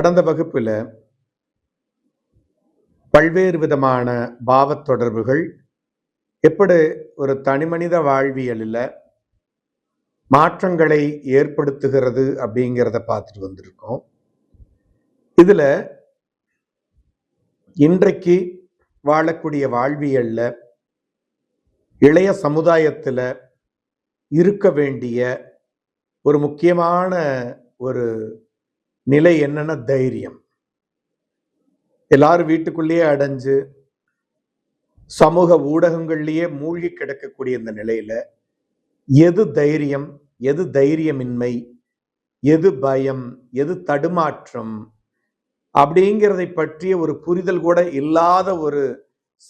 கடந்த வகுப்புல பல்வேறு விதமான பாவத் தொடர்புகள் எப்படி ஒரு தனிமனித வாழ்வியலில் மாற்றங்களை ஏற்படுத்துகிறது அப்படிங்கிறத பார்த்துட்டு வந்திருக்கோம். இதுல இன்றைக்கு வாழக்கூடிய வாழ்வியல்ல இளைய சமுதாயத்துல இருக்க வேண்டிய ஒரு முக்கியமான ஒரு நிலை என்னன்னா தைரியம். எல்லாரும் வீட்டுக்குள்ளேயே அடைஞ்சு சமூக ஊடகங்கள்லயே மூழ்கி கிடக்கக்கூடிய இந்த நிலையில எது தைரியம், எது தைரியமின்மை, எது பயம், எது தடுமாற்றம் அப்படிங்கிறதை பற்றிய ஒரு புரிதல் கூட இல்லாத ஒரு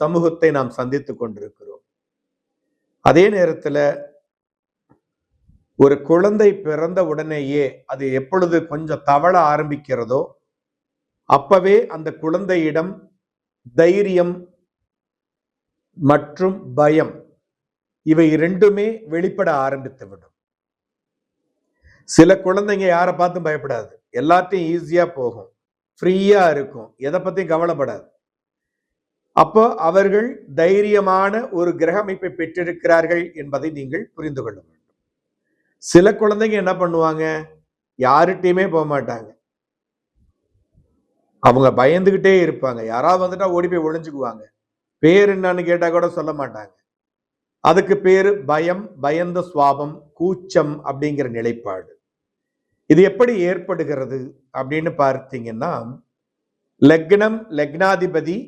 சமூகத்தை நாம் சந்தித்து கொண்டிருக்கிறோம். அதே நேரத்துல ஒரு குழந்தை பிறந்த உடனேயே அது எப்பொழுது கொஞ்சம் தவழ ஆரம்பிக்கிறதோ அப்பவே அந்த குழந்தையிடம் தைரியம் மற்றும் பயம் இவை இரண்டுமே வெளிப்பட ஆரம்பித்து விடும். சில குழந்தைங்க யாரை பார்த்தும் பயப்படாது, எல்லாத்தையும் ஈஸியா போகும், ஃப்ரீயா இருக்கும், எதை பத்தியும் கவலைப்படாது. அப்போ அவர்கள் தைரியமான ஒரு கிரக அமைப்பை பெற்றிருக்கிறார்கள் என்பதை நீங்கள் புரிந்து கொள்ள வேண்டும். சில குழந்தைங்க என்ன பண்ணுவாங்க, யார்கிட்டயுமே போக மாட்டாங்க, அவங்க பயந்துகிட்டே இருப்பாங்க. யாராவது வந்துட்டா ஓடி போய் ஒளிஞ்சுக்குவாங்க, பேர் என்னன்னு கேட்டா கூட சொல்ல மாட்டாங்க. அதுக்கு பேரு பயம், பயந்த சுவாபம், கூச்சம் அப்படிங்கிற நிலைப்பாடு. இது எப்படி ஏற்படுகிறது அப்படின்னு பார்த்தீங்கன்னா, லக்னம் லக்னாதிபதி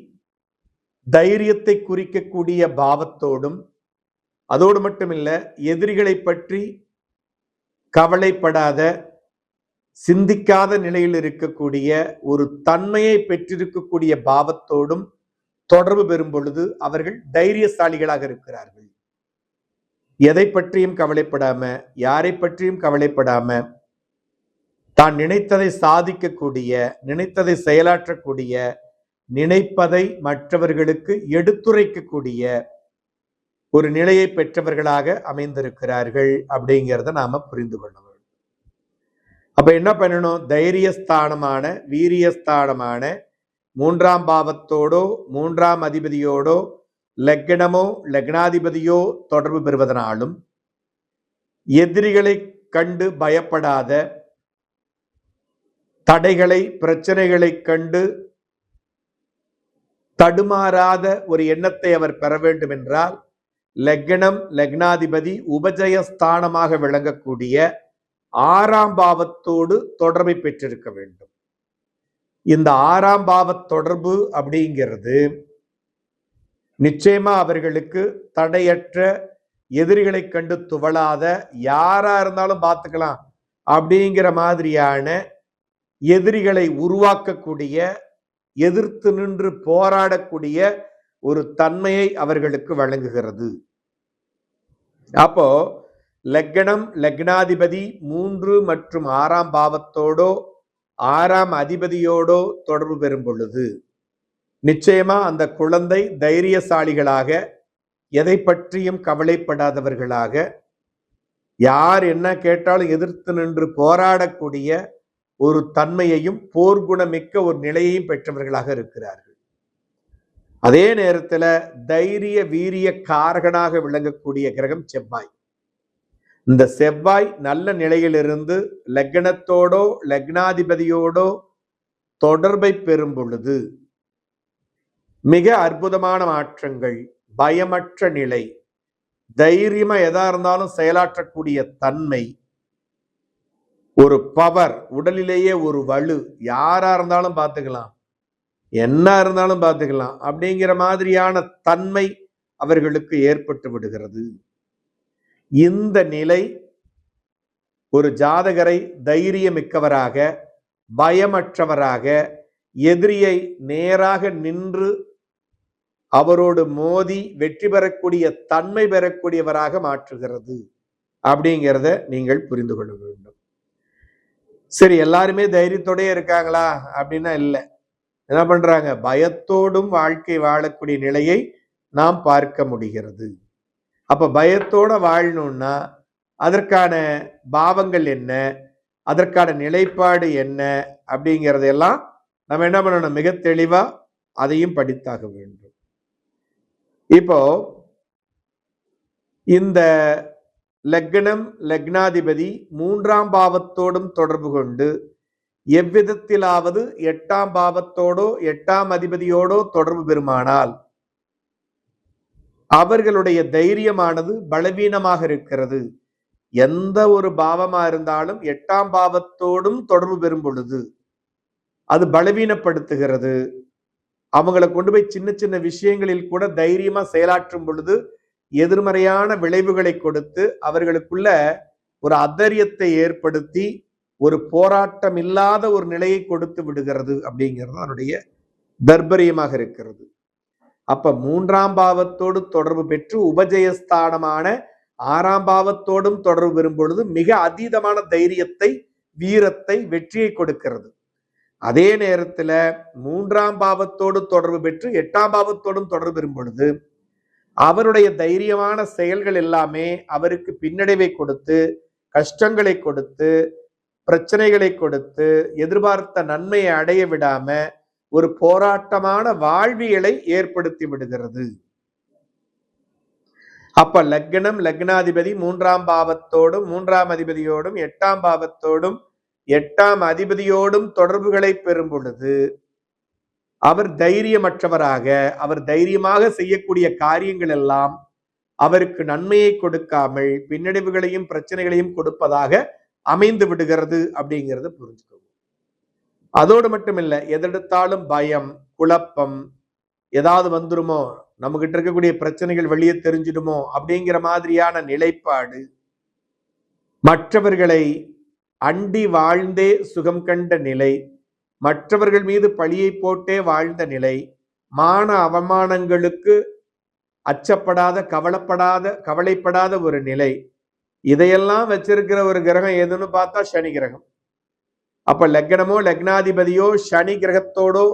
தைரியத்தை குறிக்கக்கூடிய பாவத்தோடும், அதோடு மட்டுமில்ல எதிரிகளை பற்றி கவலைப்படாத சிந்திக்காத நிலையில் இருக்கக்கூடிய ஒரு தன்மையை பெற்றிருக்கக்கூடிய பாவத்தோடும் தொடர்பு பெறும் பொழுது அவர்கள் தைரியசாலிகளாக இருக்கிறார்கள். எதை பற்றியும் கவலைப்படாம, யாரை பற்றியும் கவலைப்படாம, தான் நினைத்ததை சாதிக்கக்கூடிய, நினைத்ததை செயலாற்றக்கூடிய, நினைப்பதை மற்றவர்களுக்கு எடுத்துரைக்கக்கூடிய ஒரு நிலையை பெற்றவர்களாக அமைந்திருக்கிறார்கள் அப்படிங்கிறத நாம புரிந்து கொள்ள வேண்டும். அப்ப என்ன பண்ணணும், தைரியஸ்தானமான வீரியஸ்தானமான மூன்றாம் பாவத்தோடோ மூன்றாம் அதிபதியோடோ லக்னமோ லக்னாதிபதியோ தொடர்பு பெறுவதனாலும், எதிரிகளை கண்டு பயப்படாத, தடைகளை பிரச்சனைகளை கண்டு தடுமாறாத ஒரு எண்ணத்தை அவர் பெற வேண்டும் என்றால் லக்னம் லக்னாதிபதி உபஜயஸ்தானமாக விளங்கக்கூடிய ஆறாம் பாவத்தோடு தொடர்பை பெற்றிருக்க வேண்டும். இந்த ஆறாம் பாவ தொடர்பு அப்படிங்கிறது நிச்சயமா அவர்களுக்கு தடையற்ற, எதிரிகளை கண்டு துவளாத, யாரா இருந்தாலும் பார்த்துக்கலாம் அப்படிங்கிற மாதிரியான எதிரிகளை உருவாக்கக்கூடிய, எதிர்த்து நின்று போராடக்கூடிய ஒரு தன்மையை அவர்களுக்கு வழங்குகிறது. அப்போ லக்னம் லக்னாதிபதி 3 மற்றும் 6ஆம் பாவத்தோடோ 6ஆம் அதிபதியோடோ தொடர்பு பெறும் பொழுது நிச்சயமா அந்த குழந்தை தைரியசாலிகளாக, எதை பற்றியும் கவலைப்படாதவர்களாக, யார் என்ன கேட்டாலும் எதிர்த்து நின்று போராடக்கூடிய ஒரு தன்மையையும் போர்க்குணமிக்க ஒரு நிலையையும் பெற்றவர்களாக இருக்கிறார்கள். அதே நேரத்துல தைரிய வீரிய காரகனாக விளங்கக்கூடிய கிரகம் செவ்வாய். இந்த செவ்வாய் நல்ல நிலையிலிருந்து லக்னத்தோடோ லக்னாதிபதியோடோ தொடர்பை பெறும் பொழுது மிக அற்புதமான மாற்றங்கள், பயமற்ற நிலை, தைரியமா எதா இருந்தாலும் செயலாற்றக்கூடிய தன்மை, ஒரு பவர், உடலிலேயே ஒரு வலு, யாரா இருந்தாலும் பார்த்துக்கலாம், என்ன இருந்தாலும் பார்த்துக்கலாம் அப்படிங்கிற மாதிரியான தன்மை அவர்களுக்கு ஏற்பட்டு விடுகிறது. இந்த நிலை ஒரு ஜாதகரை தைரியமிக்கவராக, பயமற்றவராக, எதிரியை நேராக நின்று அவரோடு மோதி வெற்றி பெறக்கூடிய தன்மை பெறக்கூடியவராக மாற்றுகிறது அப்படிங்கிறத நீங்கள் புரிந்து கொள்ள வேண்டும். சரி, எல்லாருமே தைரியத்தோடே இருக்காங்களா அப்படின்னா இல்லை. என்ன பண்றாங்க, பயத்தோடும் வாழ்க்கை வாழக்கூடிய நிலையை நாம் பார்க்க முடிகிறது. அப்ப பயத்தோட வாழணும்னா அதற்கான பாவங்கள் என்ன, அதற்கான நிலைப்பாடு என்ன அப்படிங்கிறதெல்லாம் நம்ம என்ன பண்ணணும், மிக தெளிவா அதையும் படித்தாக வேண்டும். இப்போ இந்த லக்னம் லக்னாதிபதி 3ஆம் பாவத்தோடும் தொடர்பு கொண்டு எவ்விதத்திலாவது 8ஆம் பாவத்தோடோ 8ஆம் அதிபதியோடோ தொடர்பு பெறுமானால் அவர்களுடைய தைரியமானது பலவீனமாக இருக்கிறது. எந்த ஒரு பாவமா இருந்தாலும் 8ஆம் பாவத்தோடும் தொடர்பு பெறும் பொழுது அது பலவீனப்படுத்துகிறது. அவங்களை கொண்டு போய் சின்ன சின்ன விஷயங்களில் கூட தைரியமா செயலாற்றும் பொழுது எதிர்மறையான விளைவுகளை கொடுத்து அவர்களுக்குள்ள ஒரு அதைரியத்தை ஏற்படுத்தி ஒரு போராட்டம் இல்லாத ஒரு நிலையை கொடுத்து விடுகிறது அப்படிங்கிறது அதனுடைய தர்பரியமாக இருக்கிறது. அப்ப 3ஆம் பாவத்தோடு தொடர்பு பெற்று உபஜயஸ்தானமான 6ஆம் பாவத்தோடும் தொடர்பு பெறும் பொழுது மிக அதீதமான தைரியத்தை, வீரத்தை, வெற்றியை கொடுக்கிறது. அதே நேரத்துல 3ஆம் பாவத்தோடு தொடர்பு பெற்று 8ஆம் பாவத்தோடும் தொடர்பு பெறும் பொழுது அவருடைய தைரியமான செயல்கள் எல்லாமே அவருக்கு பின்னடைவை கொடுத்து, கஷ்டங்களை கொடுத்து, பிரச்சனைகளை கொடுத்து, எதிர்பார்த்த நன்மையை அடைய விடாம ஒரு போராட்டமான வாழ்வியலை ஏற்படுத்தி விடுகிறது. அப்ப லக்னம் லக்னாதிபதி 3ஆம் பாவத்தோடும் 3ஆம் அதிபதியோடும் 8ஆம் பாவத்தோடும் 8ஆம் அதிபதியோடும் தொடர்புகளை பெறும் பொழுது அவர் தைரியமற்றவராக, அவர் தைரியமாக செய்யக்கூடிய காரியங்கள் எல்லாம் அவருக்கு நன்மையை கொடுக்காமல் பின்னடைவுகளையும் பிரச்சனைகளையும் கொடுப்பதாக அமைந்து விடுகிறது அப்படிங்கிறத புரிஞ்சுக்கணும். அதோடு மட்டுமில்ல, எதெடுத்தாலும் பயம், குழப்பம், ஏதாவது வந்துருமோ, நம்ம கிட்ட இருக்கக்கூடிய பிரச்சனைகள் வெளியே தெரிஞ்சிடுமோ அப்படிங்கிற மாதிரியான நிலைப்பாடு, மற்றவர்களை அண்டி வாழ்ந்தே சுகம் கண்ட நிலை, மற்றவர்கள் மீது பழியை போட்டே வாழ்ந்த நிலை, மான அவமானங்களுக்கு அச்சப்படாத, கவலைப்படாத ஒரு நிலை, இதையெல்லாம் வச்சிருக்கிற ஒரு கிரகம் எதுன்னு பார்த்தா சனி கிரகம். அப்ப லக்னமோ லக்னாதிபதியோ சனி கிரகத்தோடோ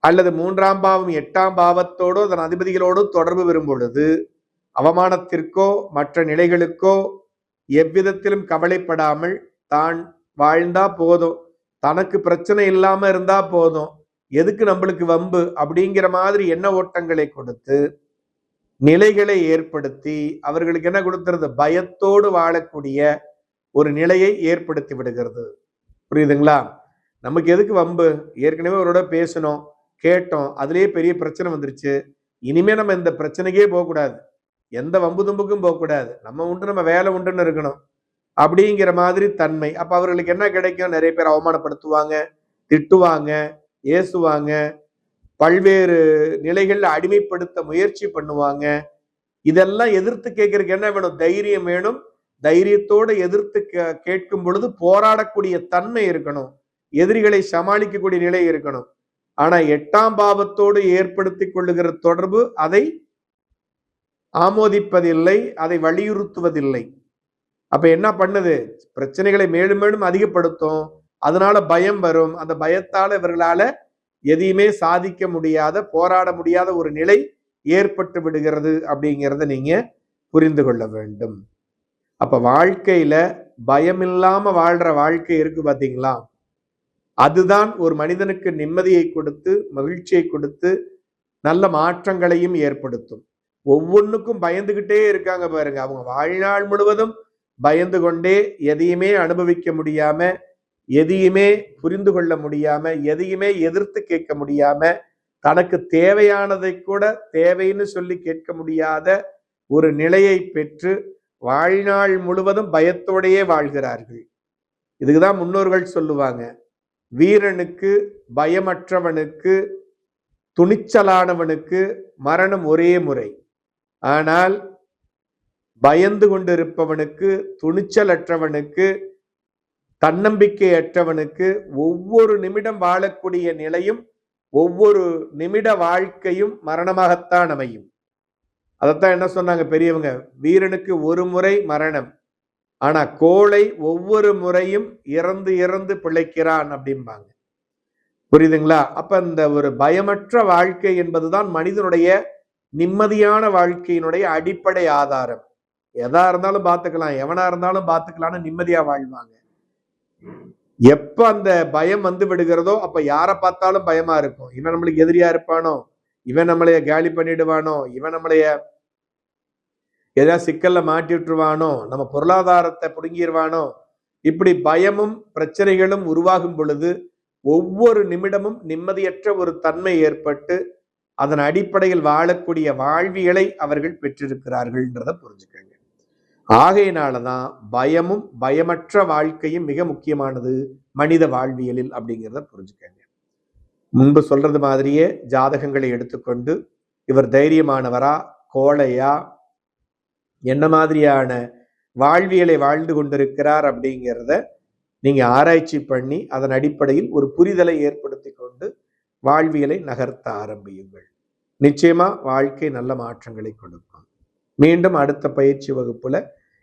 அல்லது 3ஆம் பாவம் 8ஆம் பாவத்தோடோ அதன் அதிபதிகளோடு தொடர்பு பெறும் பொழுது அவமானத்திற்கோ மற்ற நிலைகளுக்கோ எவ்விதத்திலும் கவலைப்படாமல் தான் வாழ்ந்தா போதும், தனக்கு பிரச்சனை இல்லாம இருந்தா போதும், எதுக்கு நம்மளுக்கு வம்பு அப்படிங்கிற மாதிரி எண்ண ஓட்டங்களை கொடுத்து நிலைகளை ஏற்படுத்தி அவர்களுக்கு என்ன கொடுத்துறது, பயத்தோடு வாழக்கூடிய ஒரு நிலையை ஏற்படுத்தி விடுகிறது. புரியுதுங்களா? நமக்கு எதுக்கு வம்பு, ஏற்கனவே அவரோட பேசணும், கேட்டோம், அதுலயே பெரிய பிரச்சனை வந்துருச்சு, இனிமே நம்ம இந்த பிரச்சனைக்கே போகக்கூடாது, எந்த வம்பு தும்புக்கும் போகக்கூடாது, நம்ம உண்டு நம்ம வேலை உண்டுன்னு இருக்கணும் அப்படிங்கிற மாதிரி தன்மை. அப்ப அவர்களுக்கு என்ன கிடைக்கும், நிறைய பேர் அவமானப்படுத்துவாங்க, திட்டுவாங்க, ஏசுவாங்க, பல்வேறு நிலைகள்ல அடிமைப்படுத்த முயற்சி பண்ணுவாங்க. இதெல்லாம் எதிர்த்து கேட்கறதுக்கு என்ன வேணும், தைரியம் வேணும். தைரியத்தோடு எதிர்த்து கேட்கும் பொழுது போராடக்கூடிய தன்மை இருக்கணும், எதிரிகளை சமாளிக்கக்கூடிய நிலை இருக்கணும். ஆனா 8ஆம் பாவத்தோடு ஏற்படுத்திக் கொள்ளுகிற தொடர்பு அதை ஆமோதிப்பதில்லை, அதை வலியுறுத்துவதில்லை. அப்ப என்ன பண்ணுது, பிரச்சனைகளை மேலும் மேலும் அதிகப்படுத்தும், அதனால பயம் வரும், அந்த பயத்தால இவர்களால எதையுமே சாதிக்க முடியாத, போராட முடியாத ஒரு நிலை ஏற்பட்டு விடுகிறது அப்படிங்கிறத நீங்க புரிந்து கொள்ள வேண்டும். அப்ப வாழ்க்கையில பயம் இல்லாம வாழ்ற வாழ்க்கை இருக்கு பாத்தீங்களா, அதுதான் ஒரு மனிதனுக்கு நிம்மதியை கொடுத்து, மகிழ்ச்சியை கொடுத்து, நல்ல மாற்றங்களையும் ஏற்படுத்தும். ஒவ்வொன்றுக்கும் பயந்துகிட்டே இருக்காங்க பாருங்க, அவங்க வாழ்நாள் முழுவதும் பயந்து கொண்டே எதையுமே அனுபவிக்க முடியாம, எதையுமே புரிந்து கொள்ள முடியாம, எதையுமே எதிர்த்து கேட்க முடியாம, தனக்கு தேவையானதை கூட தேவைன்னு சொல்லி கேட்க முடியாத ஒரு நிலையை பெற்று வாழ்நாள் முழுவதும் பயத்தோடையே வாழ்கிறார்கள். இதுக்குதான் முன்னோர்கள் சொல்லுவாங்க, வீரனுக்கு, பயமற்றவனுக்கு, துணிச்சலானவனுக்கு மரணம் ஒரே முறை, ஆனால் பயந்து கொண்டிருப்பவனுக்கு, துணிச்சலற்றவனுக்கு, தன்னம்பிக்கையற்றவனுக்கு ஒவ்வொரு நிமிடம் வாழக்கூடிய நிலையும் ஒவ்வொரு நிமிட வாழ்க்கையும் மரணமாகத்தான் அமையும். அதைத்தான் என்ன சொன்னாங்க பெரியவங்க, வீரனுக்கு ஒரு முறை மரணம், ஆனா கோழை ஒவ்வொரு முறையும் இறந்து இறந்து பிழைக்கிறான் அப்படிம்பாங்க. புரியுதுங்களா? அப்ப இந்த ஒரு பயமற்ற வாழ்க்கை என்பதுதான் மனிதனுடைய நிம்மதியான வாழ்க்கையினுடைய அடிப்படை ஆதாரம். எதா இருந்தாலும் பார்த்துக்கலாம், எவனா இருந்தாலும் பார்த்துக்கலாம்னு நிம்மதியா வாழ்வாங்க. எப்ப அந்த பயம் வந்து விடுகிறதோ அப்ப யாரை பார்த்தாலும் பயமா இருக்கும். இவன் நம்மளுக்கு எதிரியா இருப்பானோ, இவன் நம்மளைய காலி பண்ணிடுவானோ, இவன் நம்மளைய ஏதாவது சிக்கல்ல மாட்டி விட்டுருவானோ, நம்ம பொருளாதாரத்தை புடுங்கிடுவானோ, இப்படி பயமும் பிரச்சனைகளும் உருவாகும் பொழுது ஒவ்வொரு நிமிடமும் நிம்மதியற்ற ஒரு தன்மை ஏற்பட்டு அதன் அடிப்படையில் வாழக்கூடிய வாழ்வியலை அவர்கள் பெற்றிருக்கிறார்கள்ன்றத புரிஞ்சுக்கங்க. ஆகையினாலதான் பயமும் பயமற்ற வாழ்க்கையும் மிக முக்கியமானது மனித வாழ்வியலில் அப்படிங்கிறத புரிஞ்சுக்கங்க. முன்பு சொல்றது மாதிரியே ஜாதகங்களை எடுத்துக்கொண்டு இவர் தைரியமானவரா, கோழையா, என்ன மாதிரியான வாழ்வியலை வாழ்ந்து கொண்டிருக்கிறார் அப்படிங்கிறத நீங்க ஆராய்ச்சி பண்ணி அதன் அடிப்படையில் ஒரு புரிதலை ஏற்படுத்தி கொண்டு வாழ்வியலை நகர்த்த ஆரம்பியுங்கள். நிச்சயமா வாழ்க்கை நல்ல மாற்றங்களை கொடுக்கும். மீண்டும் அடுத்த பயிற்சி வகுப்புல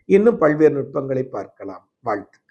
இன்னும் பல்வேறு நுட்பங்களை பார்க்கலாம். வாழ்த்துக்கள்.